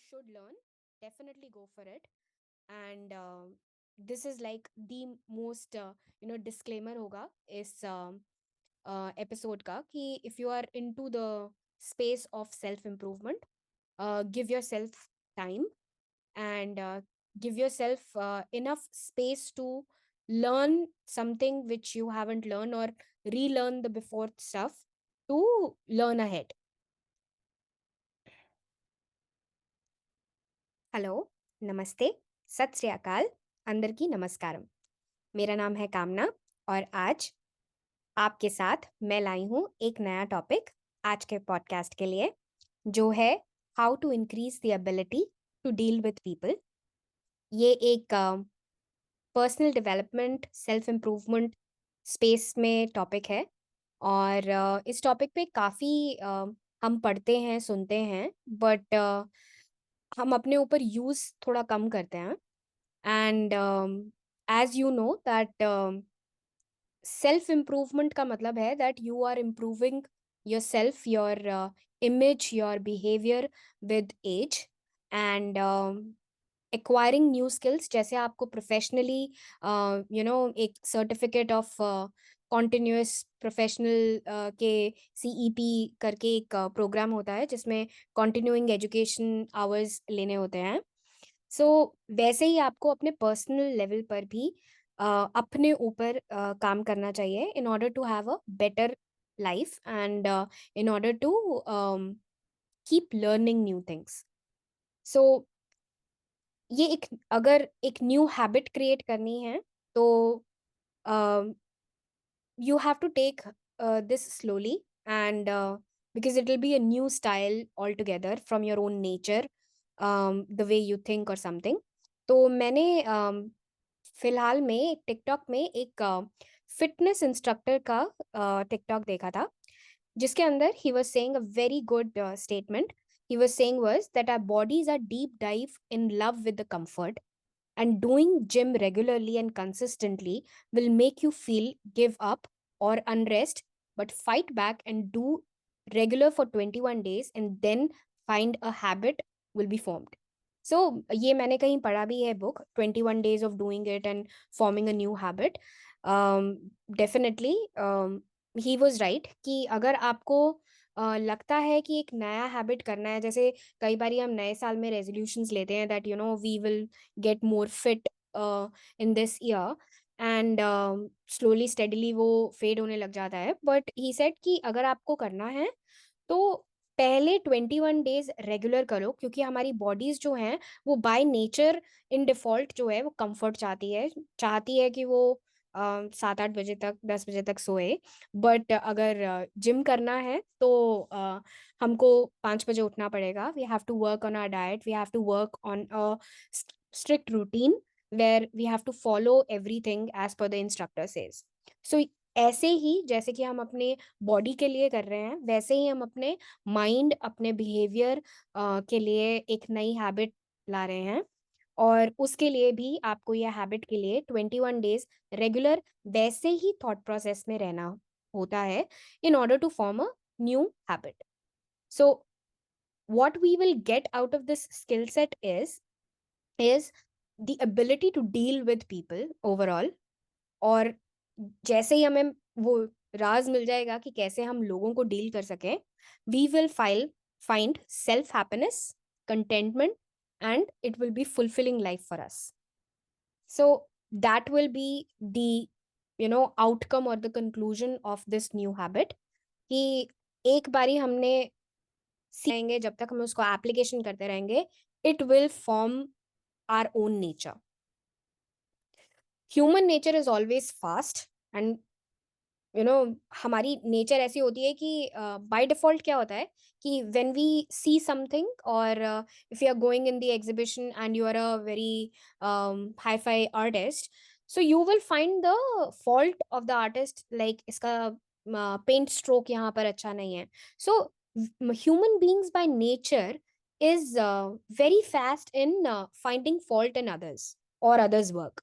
should learn, definitely go for it. And this is like the most disclaimer होगा इस episode का कि if you are into the space of self improvement, give yourself time and give yourself enough space to learn something which you haven't learned, or relearn the before stuff to learn ahead. Hello, नमस्ते, सत श्री अकाल, अंदर की नमस्कारम। मेरा नाम है कामना और आज आपके साथ मैं लाई हूँ एक नया टॉपिक आज के पॉडकास्ट के लिए, जो है how to increase the ability to deal with people. ये एक personal development self improvement space में टॉपिक है और इस टॉपिक पे काफ़ी हम पढ़ते हैं, सुनते हैं, बट हम अपने ऊपर यूज़ थोड़ा कम करते हैं। And as you know that self improvement का मतलब है that you are improving your self, your image, your behaviour with age and acquiring new skills. जैसे आपको प्रोफेशनली एक सर्टिफिकेट ऑफ कॉन्टिन्यूस प्रोफेशनल के CEP करके एक प्रोग्राम होता है जिसमें कॉन्टिन्यूइंग एजुकेशन आवर्स लेने होते हैं। सो वैसे ही आपको अपने पर्सनल लेवल पर भी अपने ऊपर काम करना चाहिए in order to have a better life and in order to keep learning new things. So ये एक, अगर एक न्यू हैबिट क्रिएट करनी है तो you have to take this slowly, and because it will be a new style altogether from your own nature, the way you think or something. तो मैंने फिलहाल में एक टिकटॉक में एक फिटनेस इंस्ट्रक्टर का टिकटॉक देखा था, जिसके अंदर he was saying a very good statement. He was saying was that our bodies are deep dive in love with the comfort, and doing gym regularly and consistently will make you feel give up or unrest, but fight back and do regular for 21 days and then find a habit will be formed. So ये मैंने कहीं पढ़ा भी है book 21 days of doing it and forming a new habit. Definitely he was right कि अगर आपको लगता है कि एक नया हैबिट करना है, जैसे कई बार हम नए साल में रेजोल्यूशंस लेते हैं that we will get more fit in this year, and slowly steadily वो फेड होने लग जाता है। बट ही सेड कि अगर आपको करना है तो पहले 21 डेज रेगुलर करो, क्योंकि हमारी बॉडीज जो हैं वो बाय नेचर इन डिफॉल्ट जो है वो कंफर्ट चाहती है कि वो 7-8 बजे तक, 10 बजे तक सोए। बट अगर जिम करना है तो हमको 5 बजे उठना पड़ेगा। We have to work on our diet, we have to work on a strict routine where we have to follow everything as per the instructor says. So ऐसे ही जैसे कि हम अपने बॉडी के लिए कर रहे हैं, वैसे ही हम अपने माइंड, अपने बिहेवियर के लिए एक नई हैबिट ला रहे हैं। और उसके लिए भी आपको यह हैबिट के लिए 21 डेज रेगुलर वैसे ही थॉट प्रोसेस में रहना होता है in order to form a new habit. So what we will get out of this skill set is the ability to deal with people overall। और जैसे ही हमें वो राज मिल जाएगा कि कैसे हम लोगों को डील कर सकें, we will find self happiness, contentment, and it will be fulfilling life for us. So that will be the outcome और the conclusion of this new habit, कि एक बारी हमने सीखेंगे, जब तक हम उसको एप्लीकेशन करते रहेंगे, it will form our own nature. Human nature is always fast and हमारी नेचर ऐसी होती है कि बाय डिफॉल्ट क्या होता है कि व्हेन वी सी समथिंग, और if you are going in the exhibition and you are a very hi fi artist, so you will find the fault of the artist, like इसका paint stroke यहाँ पर अच्छा नहीं है। So human beings by nature is very fast in finding fault in others or others work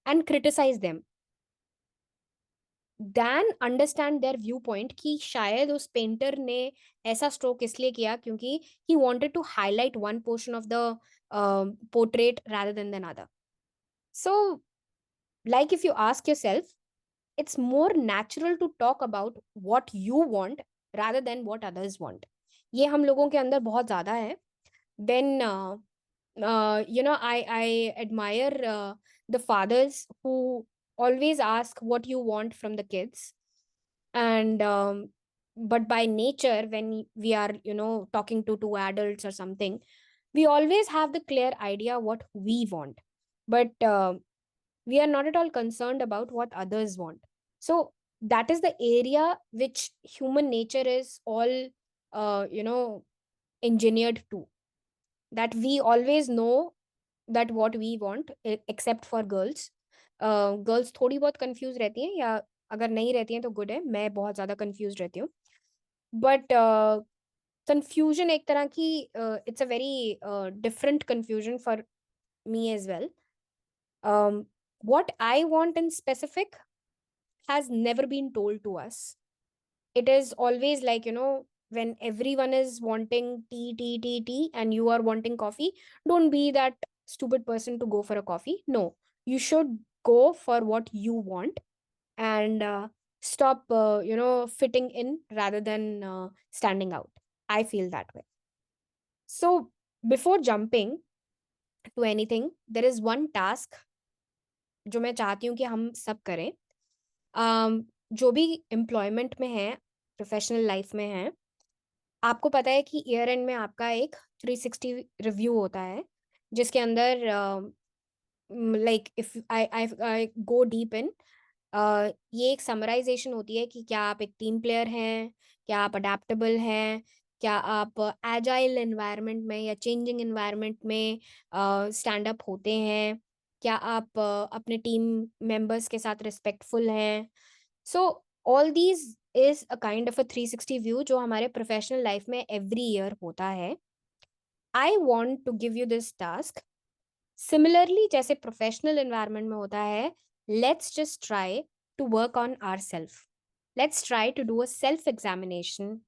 and criticize them. Then understand their view point कि शायद उस painter ने ऐसा स्ट्रोक इसलिए किया क्योंकि he wanted to highlight one portion of the portrait rather than another. So, like if you ask yourself, it's more natural to talk about what you want rather than what others want. ये हम लोगों के अंदर बहुत ज़्यादा है. Then, I admire the fathers who always ask what you want from the kids. And but by nature, when we are, talking to two adults or something, we always have the clear idea what we want. But we are not at all concerned about what others want. So that is the area which human nature is all engineered to, that we always know that what we want, except for girls. Girls थोड़ी बहुत confuse रहती हैं, या अगर नहीं रहती हैं तो गुड है, मैं बहुत ज़्यादा कंफ्यूज रहती हूँ. बट कंफ्यूजन एक तरह की, it's a very different confusion for me as well. What I want in specific has never been told to us. It is always like, when everyone is wanting tea, tea, tea, tea, and you are wanting coffee, don't be that stupid person to go for a coffee. No, you should go for what you want, and stop, fitting in rather than standing out. I feel that way. So, before jumping to anything, there is one task जो मैं चाहती हूँ कि हम सब करें. जो भी एम्प्लॉयमेंट में है, प्रोफेशनल लाइफ में है, आपको पता है कि ईयर एंड में आपका एक 360 रिव्यू होता है, जिसके अंदर like if I go deep in, ये एक समराइजेशन होती है कि क्या आप एक टीम प्लेयर हैं, क्या आप अडेप्टेबल हैं, क्या आप एजाइल एनवायरनमेंट में या चेंजिंग एनवायरनमेंट में स्टैंड अप होते हैं, क्या आप अपने टीम मेंबर्स के साथ रिस्पेक्टफुल हैं. So all these is a kind of a 360 view जो हमारे प्रोफेशनल लाइफ में एवरी ईयर होता है. I want to give you this task. Similarly जैसे प्रोफेशनल एनवायरनमेंट में होता है, let's just try to work on our self. Let's try to do a self examination,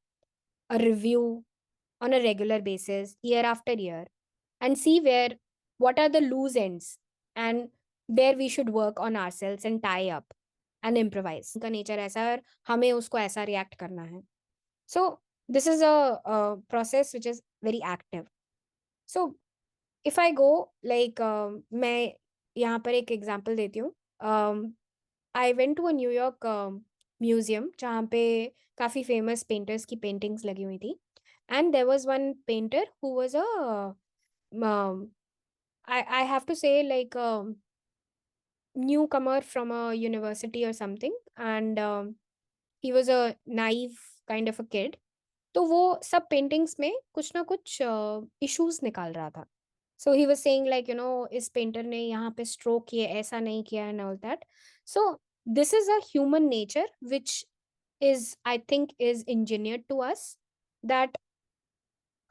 a review on a regular basis, year after year, and see where, what are the loose ends, and where we should work on ourselves and tie up and improvise. उनका nature ऐसा है और हमें उसको ऐसा react करना है. So this is a process which is very active. So if I go like, मैं यहाँ पर एक एग्जांपल देती हूँ. I went to a New York museum जहाँ पे काफ़ी फेमस पेंटर्स की पेंटिंग्स लगी हुई थी. And there was one painter who was a, I have to say, like a newcomer from a university or something, and he was a naive kind of a kid. तो वो सब paintings में कुछ ना कुछ इश्यूज निकाल रहा था. So he was saying like, इस पेंटर ने यहाँ पे स्ट्रोक किए, ऐसा नहीं किया, and all that. So this is a human nature which is, I think, is engineered to us, that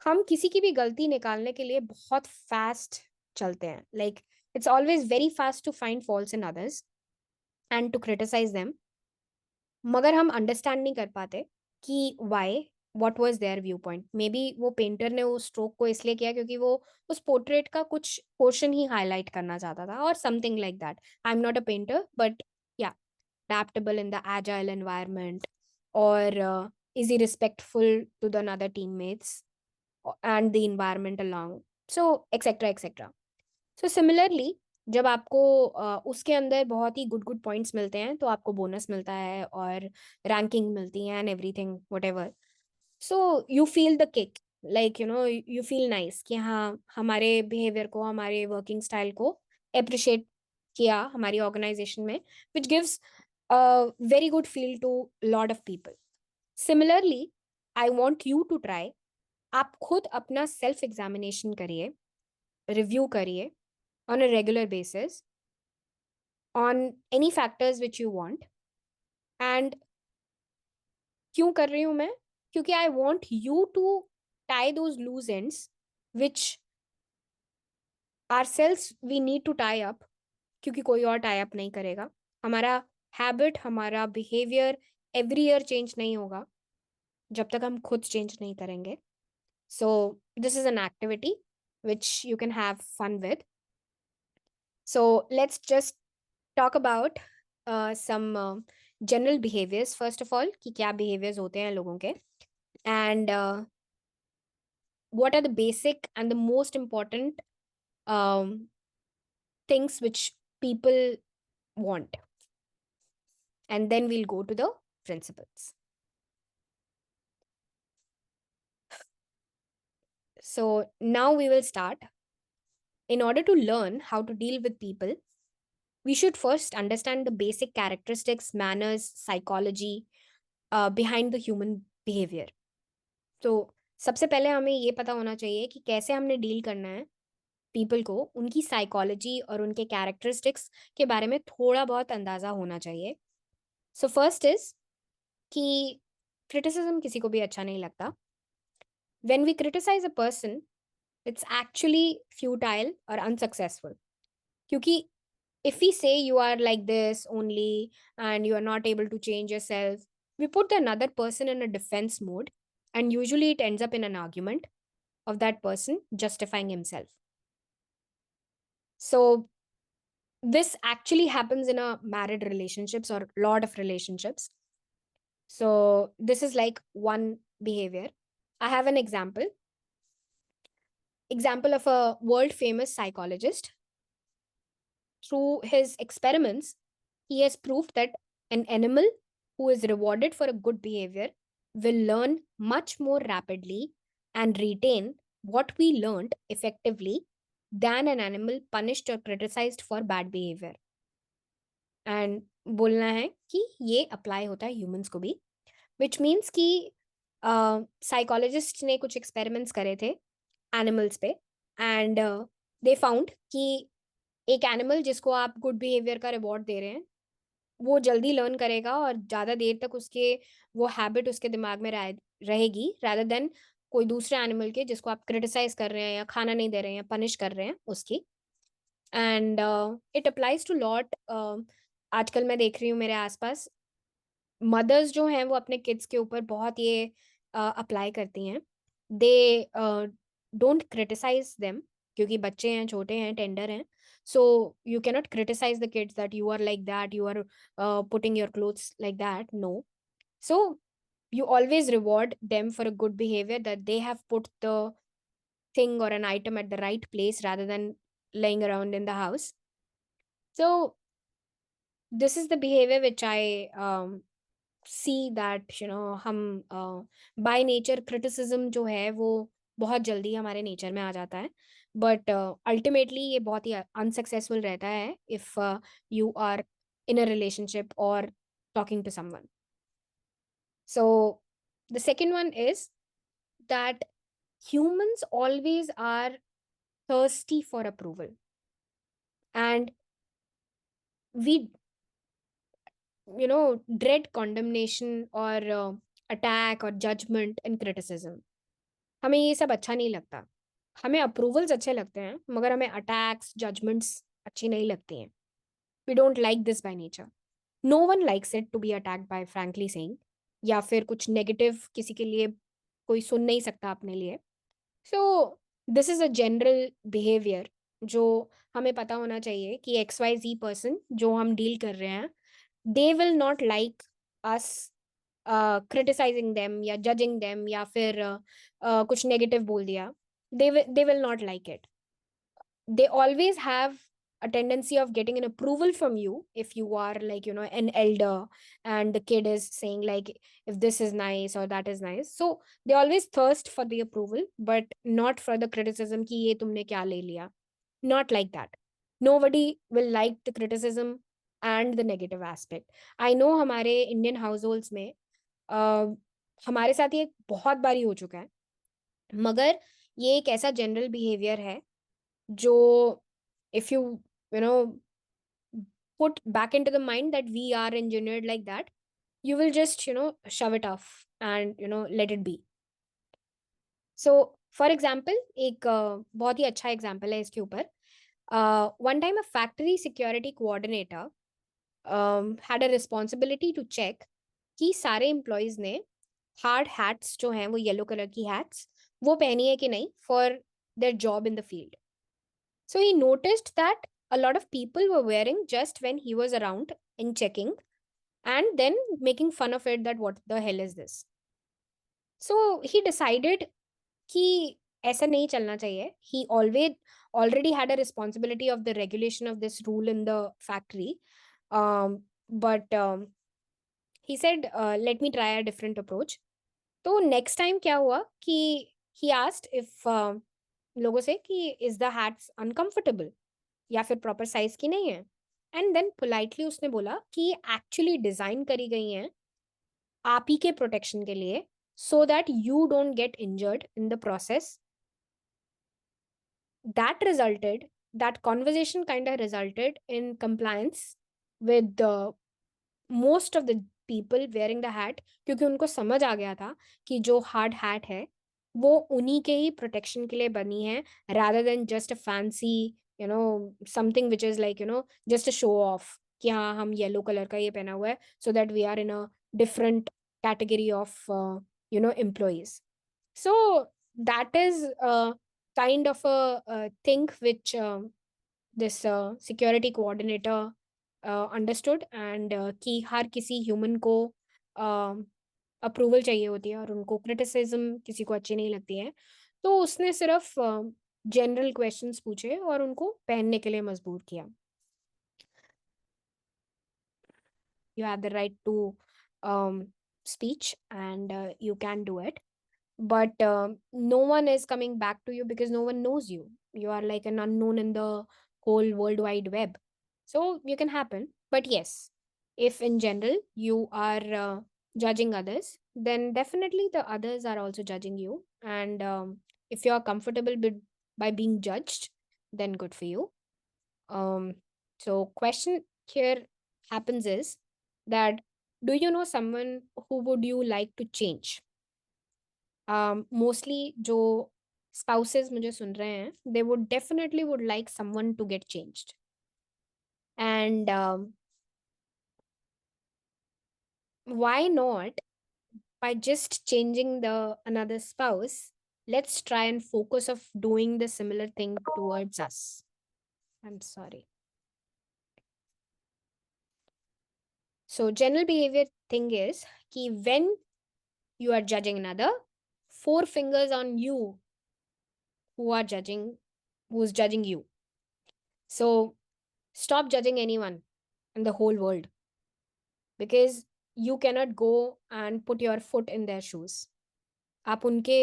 हम किसी की भी गलती निकालने के लिए बहुत फास्ट चलते हैं. Like it's always very fast to find faults in others and to criticize them. मगर हम अंडरस्टैंड नहीं कर पाते कि why, what was their view point. Maybe वो पेंटर ने उस स्ट्रोक को इसलिए किया क्योंकि वो उस पोर्ट्रेट का कुछ पोर्शन ही हाईलाइट करना चाहता था, और something like that. I am not a painter, but या, adaptable in the agile environment, or is he respectful to the other teammates and the environment along, so etc etc. So similarly, जब आपको उसके अंदर बहुत ही good good points मिलते हैं तो आपको बोनस मिलता है और रैंकिंग मिलती है and everything what ever. So you feel the kick, like you feel nice कि हाँ, हमारे बिहेवियर को, हमारे वर्किंग स्टाइल को अप्रिशिएट किया हमारी ऑर्गेनाइजेशन में, which gives very good feel to lot of people. Similarly, I want you to try. आप खुद अपना सेल्फ एग्जामिनेशन करिए, रिव्यू करिए on a regular basis on any factors which you want. And क्यों कर रही हूँ मैं? क्योंकि I want you to tie those loose ends which ourselves we need to tie up, क्योंकि कोई और tie up नहीं करेगा. हमारा हैबिट, हमारा बिहेवियर एवरी ईयर चेंज नहीं होगा जब तक हम खुद चेंज नहीं करेंगे. सो this is an activity which you can have fun with. So let's just talk about some general behaviors first of all, कि क्या behaviors होते हैं लोगों के, and what are the basic and the most important um, things which people want, and then we'll go to the principles. So now we will start. In order to learn how to deal with people, we should first understand the basic characteristics, manners, psychology behind the human behavior. तो सबसे पहले हमें ये पता होना चाहिए कि कैसे हमने डील करना है पीपल को, उनकी साइकोलॉजी और उनके कैरेक्टरिस्टिक्स के बारे में थोड़ा बहुत अंदाज़ा होना चाहिए. सो फर्स्ट इज कि क्रिटिसिज्म किसी को भी अच्छा नहीं लगता. When we criticize a person, it's actually futile और अनसक्सेसफुल, क्योंकि if we say you are like this only and you are not able to change yourself, we put the another person in a defense mode, and usually it ends up in an argument of that person justifying himself. So this actually happens in a married relationships or lot of relationships. So this is like one behavior. I have an example of a world famous psychologist. Through his experiments, he has proved that an animal who is rewarded for a good behavior will learn much more rapidly and retain what we learned effectively than an animal punished or criticized for bad behavior. And बोलना है कि ये apply होता है humans को भी, which means कि psychologist ने कुछ एक्सपेरिमेंट्स करे थे एनिमल्स पे, एंड दे फाउंड कि एक एनिमल जिसको आप गुड बिहेवियर का रिवॉर्ड दे रहे हैं, वो जल्दी लर्न करेगा और ज़्यादा देर तक उसके वो हैबिट उसके दिमाग में रहेगी, rather देन कोई दूसरे एनिमल के जिसको आप क्रिटिसाइज कर रहे हैं या खाना नहीं दे रहे हैं या पनिश कर रहे हैं उसकी. And it applies to lot. आजकल मैं देख रही हूँ मेरे आसपास मदर्स जो हैं वो अपने किड्स के ऊपर बहुत ये अप्लाई करती हैं. दे डोंट क्रिटिसाइज देम, क्योंकि बच्चे हैं, छोटे हैं, टेंडर हैं. So you cannot criticize the kids that you are like that, you are putting your clothes like that, no. So you always reward them for a good behavior, that they have put the thing or an item at the right place rather than laying around in the house. So this is the behavior which I see that हम by nature criticism जो है वो बहुत जल्दी हमारे nature में आ जाता है, बट अल्टीमेटली ये बहुत ही अनसक्सेसफुल रहता है if you are in a relationship और talking to someone. So the second one is that humans always are thirsty for approval, and we dread condemnation or attack or judgment and criticism. हमें ये सब अच्छा नहीं लगता. हमें approvals अच्छे लगते हैं, मगर हमें अटैक्स, जजमेंट्स अच्छी नहीं लगती हैं. We don't like this by nature. No one likes it to be attacked by frankly saying, या फिर कुछ नेगेटिव किसी के लिए कोई सुन नहीं सकता अपने लिए. सो this is a general behaviour जो हमें पता होना चाहिए कि एक्स वाई जी पर्सन जो हम डील कर रहे हैं, they will not like us criticizing them या जजिंग देम, या फिर कुछ नेगेटिव बोल दिया. They will not like it. They always have a tendency of getting an approval from you if you are like an elder, and the kid is saying like if this is nice or that is nice. So they always thirst for the approval, but not for the criticism कि ये तुमने क्या ले लिया. Not like that. Nobody will like the criticism and the negative aspect. I know हमारे Indian households में हमारे साथ ये बहुत बारी हो चुका है, मगर ये एक ऐसा जनरल बिहेवियर है जो if you know put back into the mind that we are engineered like that, you will just shove it off and let it be. So for example, एक बहुत ही अच्छा एग्जांपल है इसके ऊपर. One time a factory security coordinator had a responsibility to check कि सारे employees ने hard hats जो हैं वो येलो कलर की हैट्स वो पहनी है कि नहीं for their job in the field. So he noticed that a lot of people were wearing just when he was around in checking, and then making fun of it that what the hell is this. So he decided कि ऐसा नहीं चलना चाहिए. He always already had a responsibility of the regulation of this rule in the factory. But he said, let me try a different approach. तो next time क्या हुआ कि he asked if लोगों से कि इज द हैट्स अनकंफर्टेबल या फिर proper size की नहीं है. एंड देन पोलाइटली उसने बोला कि ये एक्चुअली डिजाइन करी गई हैं आप ही के प्रोटेक्शन के लिए, so that you don't get injured in the process. That resulted, that conversation kind of resulted in compliance with the most of the people wearing the hat, क्योंकि उनको समझ आ गया था कि जो हार्ड हैट है वो उन्हीं के ही प्रोटेक्शन के लिए बनी है, rather than just a fancy you know something which is like just a show off कि हाँ हम येलो कलर का ये पहना हुआ है so that we are in a different category of employees. So that is kind of a thing which this security coordinator understood, and कि हर किसी ह्यूमन को अप्रूवल चाहिए होती है और उनको क्रिटिसिज्म किसी को अच्छी नहीं लगती है. तो उसने सिर्फ जनरल क्वेश्चंस पूछे और उनको पहनने के लिए मजबूर किया. You have the right to speech and you can do it, but no one is coming back to you because no one knows you. You are like an unknown in the whole world wide web, so you can happen. But yes, if in general you are judging others, then definitely the others are also judging you. And if you are comfortable by being judged, then good for you. So question here happens is that, do you know someone who would you like to change? Mostly जो spouses मुझे सुन रहे हैं, they would definitely would like someone to get changed. And why not, by just changing the another spouse, let's try and focus of doing the similar thing towards us. I'm sorry. So general behavior thing is कि when you are judging another, four fingers on you who are judging, who's judging you. So stop judging anyone in the whole world, because you cannot go and put your foot in their shoes. आप उनके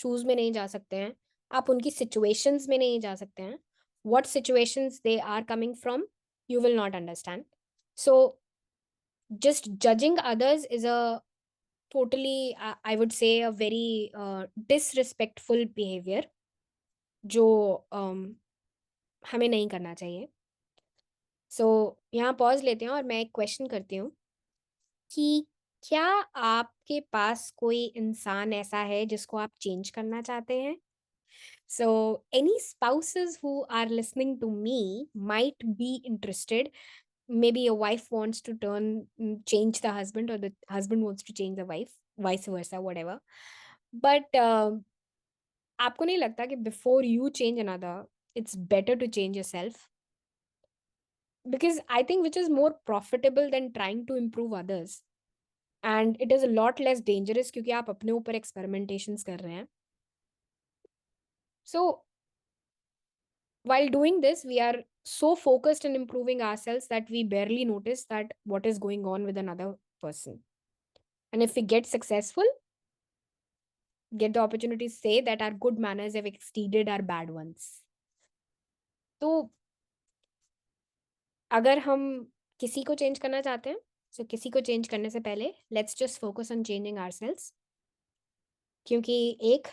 shoes में नहीं जा सकते हैं, आप उनकी situations में नहीं जा सकते हैं. what situations they are coming from, you will not understand. So just judging others is a totally, I would say, a very disrespectful behavior जो हमें नहीं करना चाहिए. सो यहाँ पॉज लेते हैं और मैं एक क्वेश्चन करती हूँ कि क्या आपके पास कोई इंसान ऐसा है जिसको आप चेंज करना चाहते हैं? So any spouses who are listening to me might be interested. Maybe a wife wants to change the husband, or the husband wants to change the wife, vice versa, whatever. But आपको नहीं लगता कि before you change another, it's better to change yourself? Because I think which is more profitable than trying to improve others, and it is a lot less dangerous क्योंकि आप अपने ऊपर experimentations कर रहे हैं. So while doing this, we are so focused on improving ourselves that we barely notice that what is going on with another person. And if we get successful, get the opportunity to say that our good manners have exceeded our bad ones. तो अगर हम किसी को change करना चाहते हैं, so किसी को चेंज करने से पहले let's just focus on changing ourselves. क्योंकि एक,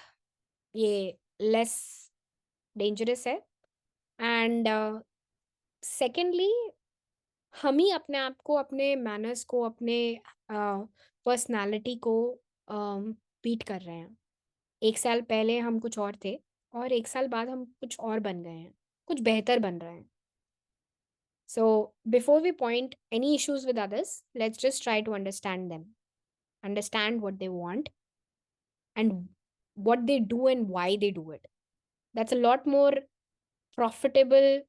ये लेस डेंजरस है, एंड सेकेंडली हम ही अपने आप को, अपने मैनर्स को, अपने पर्सनालिटी को बीट कर रहे हैं. एक साल पहले हम कुछ और थे और एक साल बाद हम कुछ और बन गए हैं, कुछ बेहतर बन रहे हैं. So, before we point any issues with others, let's just try to understand them, understand what they want and what they do and why they do it. That's a lot more profitable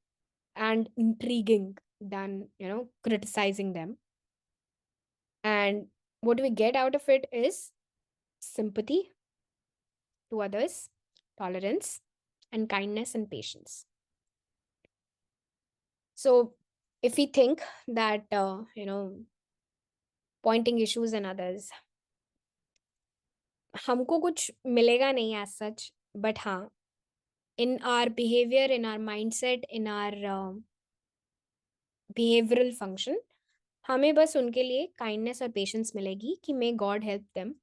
and intriguing than, criticizing them. And what we get out of it is sympathy to others, tolerance, and kindness and patience. So, if we think that, pointing issues in others, हमको कुछ मिलेगा नहीं as such, but हाँ, in our behavior, in our mindset, in our behavioral function, हमें बस उनके लिए kindness और पेशेंस मिलेगी कि may God help them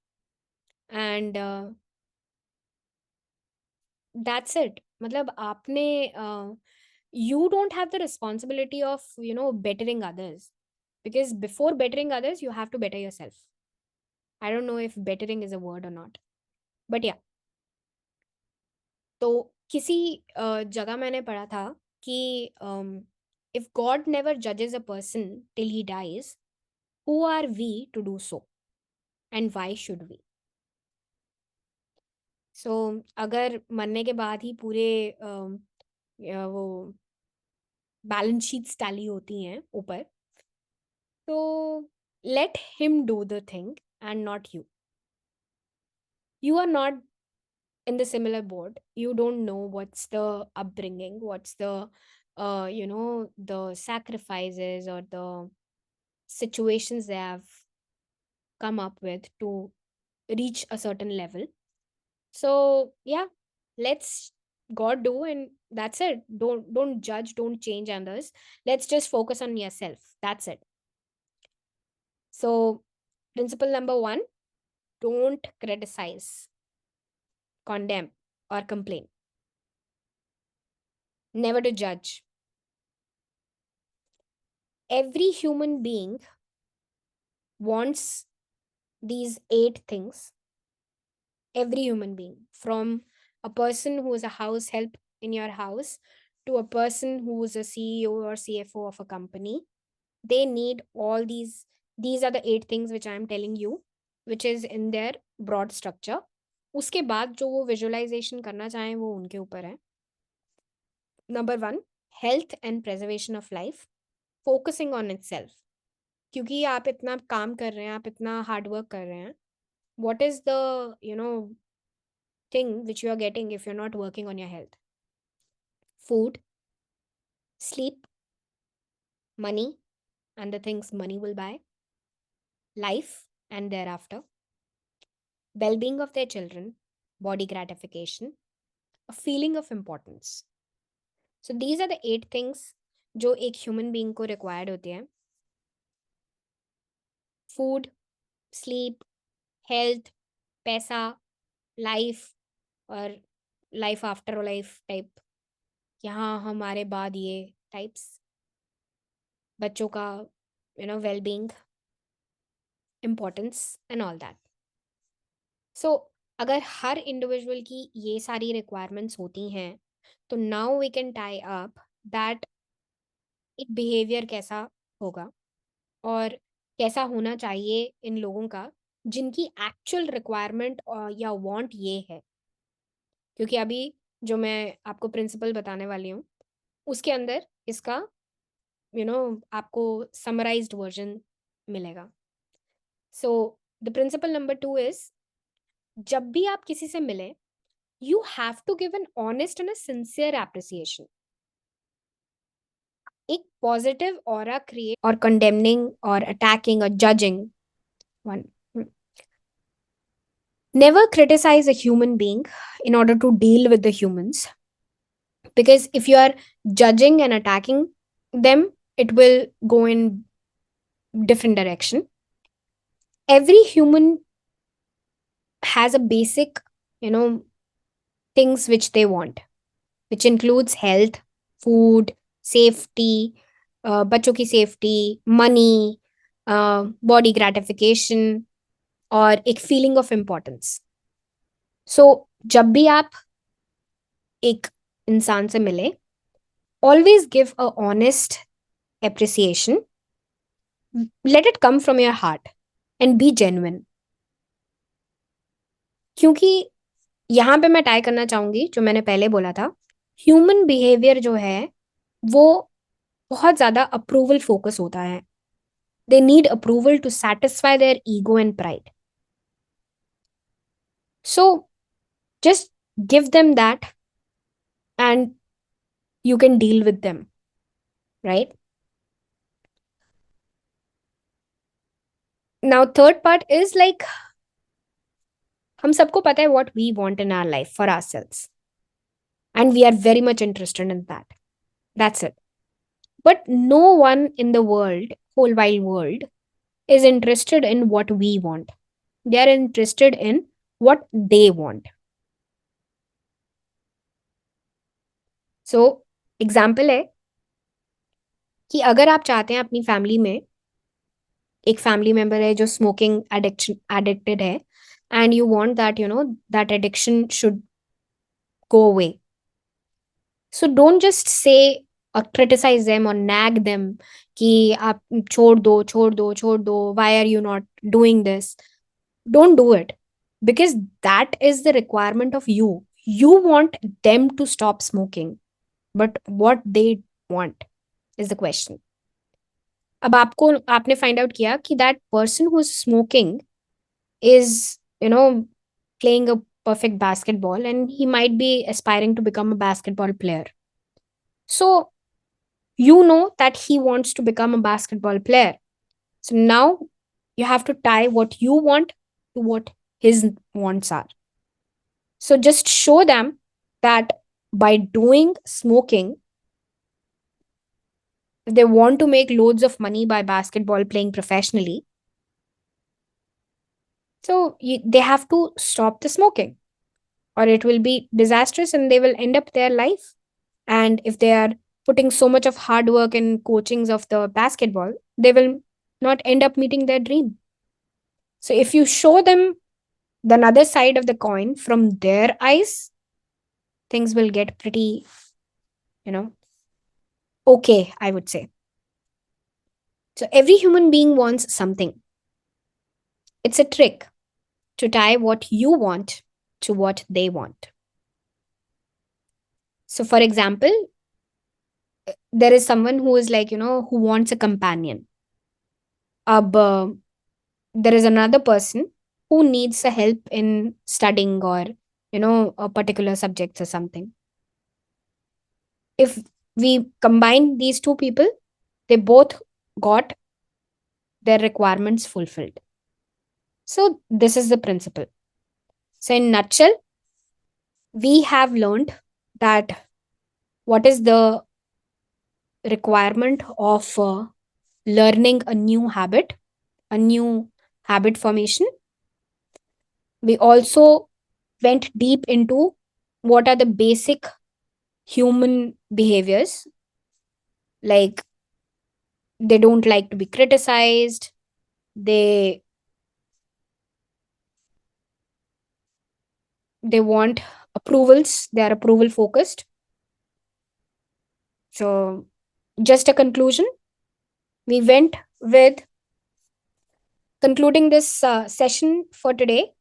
and that's it. मतलब आपने you don't have the responsibility of bettering others, because before bettering others you have to better yourself. I don't know if bettering is a word or not, but yeah. तो किसी जगह मैंने पढ़ा था कि if God never judges a person till he dies, who are we to do so, and why should we? सो अगर मरने के बाद ही पूरे वो बैलेंस शीट्स टैली होती हैं ऊपर, तो let him do the thing and not you. You are not in the similar board. You don't know what's the upbringing, what's the the sacrifices or the situations they have come up with to reach a certain level. So yeah, let's God do, and that's it. Don't judge, don't change others. Let's just focus on yourself. That's it. So principle number one: don't criticize, condemn, or complain. Never to judge. Every human being wants these eight things. Every human being, from a person who is a house help in your house to a person who is a CEO or CFO of a company, they need all these. These are the eight things which I am telling you, which is in their broad structure. उसके बाद जो वो visualisation करना चाहें वो उनके ऊपर है। Number one, health and preservation of life, focusing on it self. क्योंकि आप इतना काम कर रहे हैं, आप इतना हार्ड वर्क कर रहे हैं, what is the thing which you are getting if you're not working on your health? Food, sleep, money, and the things money will buy, life and thereafter, well-being of their children, body gratification, a feeling of importance. So these are the eight things जो एक human being को required होते हैं। Food, sleep, health, पैसा, life और life after life type, यहाँ हमारे बाद ये टाइप्स, बच्चों का well-being, importance and all that. So अगर हर इंडिविजुअल की ये सारी रिक्वायरमेंट्स होती हैं, तो now we can tie up that एक बिहेवियर कैसा होगा और कैसा होना चाहिए इन लोगों का जिनकी एक्चुअल रिक्वायरमेंट या वांट ये है। क्योंकि अभी जो मैं आपको प्रिंसिपल बताने वाली हूँ, उसके अंदर इसका आपको समराइज्ड वर्जन मिलेगा। So the principle number two is, जब भी आप किसी से मिले, you have to give an honest and a sincere appreciation. एक पॉजिटिव ऑरा क्रिएट और कंडेमनिंग और अटैकिंग और judging one. Never criticize a human being in order to deal with the humans, because if you are judging and attacking them, it will go in different direction. Every human has a basic, you know, things which they want, which includes health, food, safety, बच्चों की safety, money, body gratification और एक feeling of importance. सो जब भी आप एक इंसान से मिले, always give a honest appreciation, let it come from your heart and be genuine. क्योंकि यहाँ पे मैं टाई करना चाहूंगी जो मैंने पहले बोला था, ह्यूमन बिहेवियर जो है वो बहुत ज्यादा अप्रूवल फोकस होता है. They need approval to satisfy their ego and pride. So just give them that and you can deal with them, right? Now third part is like, हम सबको पता है what we want in our life for ourselves, and we are very much interested in that. That's it. But no one in the world, whole wide world, is interested in what we want. They are interested in what they want. So example है कि अगर आप चाहते हैं अपनी family में एक family member है जो स्मोकिंग एडिक्शन एडिक्टेड है, and you want that that addiction should go away. So don't just say or criticize them or nag them कि आप छोड़ दो, why are you not doing this? Don't do it, because that is the requirement of you. You want them to stop smoking, but what they want is the question. अब आपने find out किया कि that person who is smoking is playing a perfect basketball, and he might be aspiring to become a basketball player. So you know that he wants to become a basketball player. So now you have to tie what you want to what his wants are. So just show them that by doing smoking, if they want to make loads of money by basketball playing professionally, so they have to stop the smoking, or it will be disastrous and they will end up their life. And if they are putting so much of hard work and coachings of the basketball, they will not end up meeting their dream. So if you show them the other side of the coin from their eyes, things will get pretty, you know, okay, I would say. So every human being wants something. It's a trick to tie what you want to what they want. So, for example, there is someone who is like, who wants a companion. There is another person who needs a help in studying or, a particular subject or something. If we combine these two people, they both got their requirements fulfilled. So this is the principle. So in nutshell, we have learned that what is the requirement of learning a new habit formation. We also went deep into what are the basic human behaviors, like they don't like to be criticized, they want approvals, they are approval focused. So just a conclusion, we went with concluding this session for today,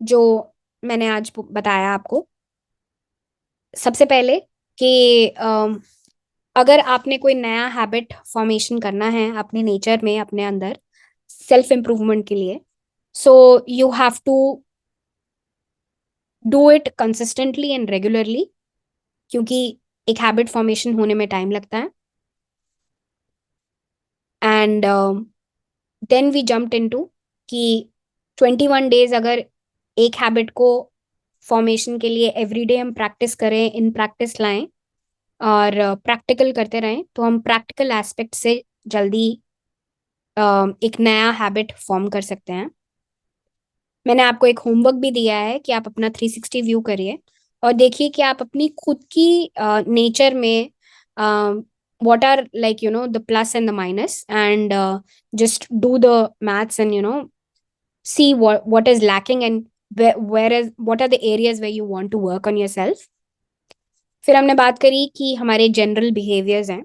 जो मैंने आज बताया आपको. सबसे पहले कि अगर आपने कोई नया हैबिट फॉर्मेशन करना है अपने नेचर में, अपने अंदर सेल्फ इम्प्रूवमेंट के लिए, so you have to do it consistently and regularly, क्योंकि एक हैबिट फॉर्मेशन होने में टाइम लगता है. And then we jumped into कि 21 डेज अगर एक हैबिट को फॉर्मेशन के लिए एवरीडे हम प्रैक्टिस करें, इन प्रैक्टिस लाएं और प्रैक्टिकल करते रहें, तो हम प्रैक्टिकल एस्पेक्ट से जल्दी एक नया हैबिट फॉर्म कर सकते हैं. मैंने आपको एक होमवर्क भी दिया है कि आप अपना 360 व्यू करिए और देखिए कि आप अपनी खुद की नेचर में what are, like, the plus and the minus, and just do the maths and see what is lacking and what are the areas where you want to work on yourself. फिर हमने बात करी कि हमारे general behaviours हैं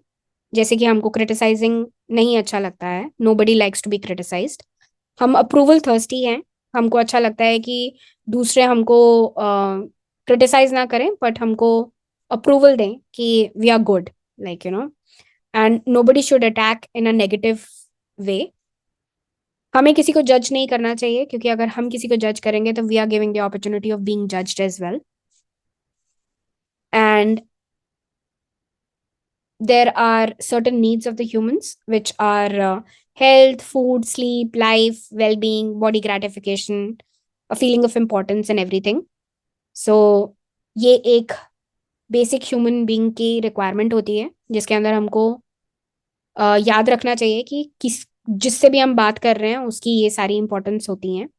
जैसे कि हमको क्रिटिसाइजिंग नहीं अच्छा लगता है, nobody likes to be criticized. हम अप्रूवल थर्स्टी हैं, हमको अच्छा लगता है कि दूसरे हमको क्रिटिसाइज ना करें, बट हमको अप्रूवल दें कि we are good, like and nobody should attack in a negative way. हमें किसी को जज नहीं करना चाहिए, क्योंकि अगर हम किसी को जज करेंगे तो we are giving the opportunity of being judged as well. And there are certain needs of the humans, which are health, food, sleep, life, well-being, body gratification, a feeling of importance and everything. So ये एक basic human being की requirement होती है, जिसके अंदर हमको याद रखना चाहिए कि किस जिससे भी हम बात कर रहे हैं उसकी ये सारी इंपॉर्टेंस होती हैं।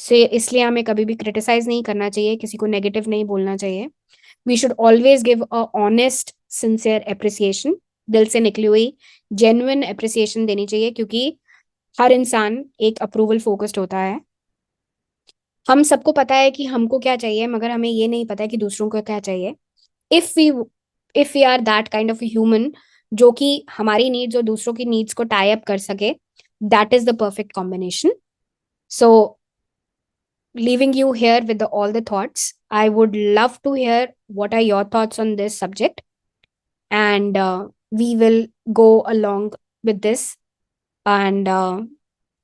से इसलिए हमें कभी भी क्रिटिसाइज नहीं करना चाहिए, किसी को नेगेटिव नहीं बोलना चाहिए। We should always give a honest sincere appreciation, दिल से निकली हुई जेन्युइन एप्रिसिएशन देनी चाहिए, क्योंकि हर इंसान एक अप्रूवल फोकस्ड होता है। हम सबको पता है कि हमको क्या चाहिए, मगर हमें ये नहीं पता है कि दूसरों को क्या चाहिए। If we if we are that kind of human जो कि हमारी नीड्स और दूसरों की नीड्स को टाई अप कर सके, that is the perfect combination. So leaving you here with all the thoughts, I would love to hear what are your thoughts on this subject, and we will go along with this. And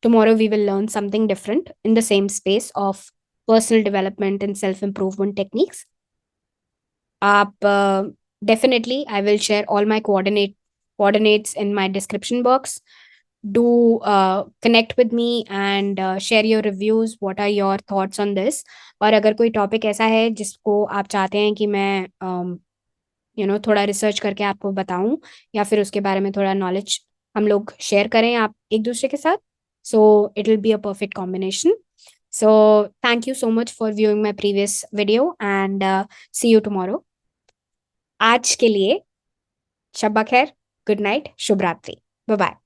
tomorrow we will learn something different in the same space of personal development and self improvement techniques. आप definitely I will share all my coordinates in my description box. Do connect with me and share your reviews. What are your thoughts on this? और अगर कोई topic ऐसा है जिसको आप चाहते हैं कि मैं थोड़ा रिसर्च करके आपको बताऊं, या फिर उसके बारे में थोड़ा नॉलेज हम लोग शेयर करें आप एक दूसरे के साथ, so it will be a perfect combination. So thank you so much for viewing my previous video and see you tomorrow. आज के लिए शब्बा खैर, गुड नाइट, शुभ रात्रि, बाय बाय।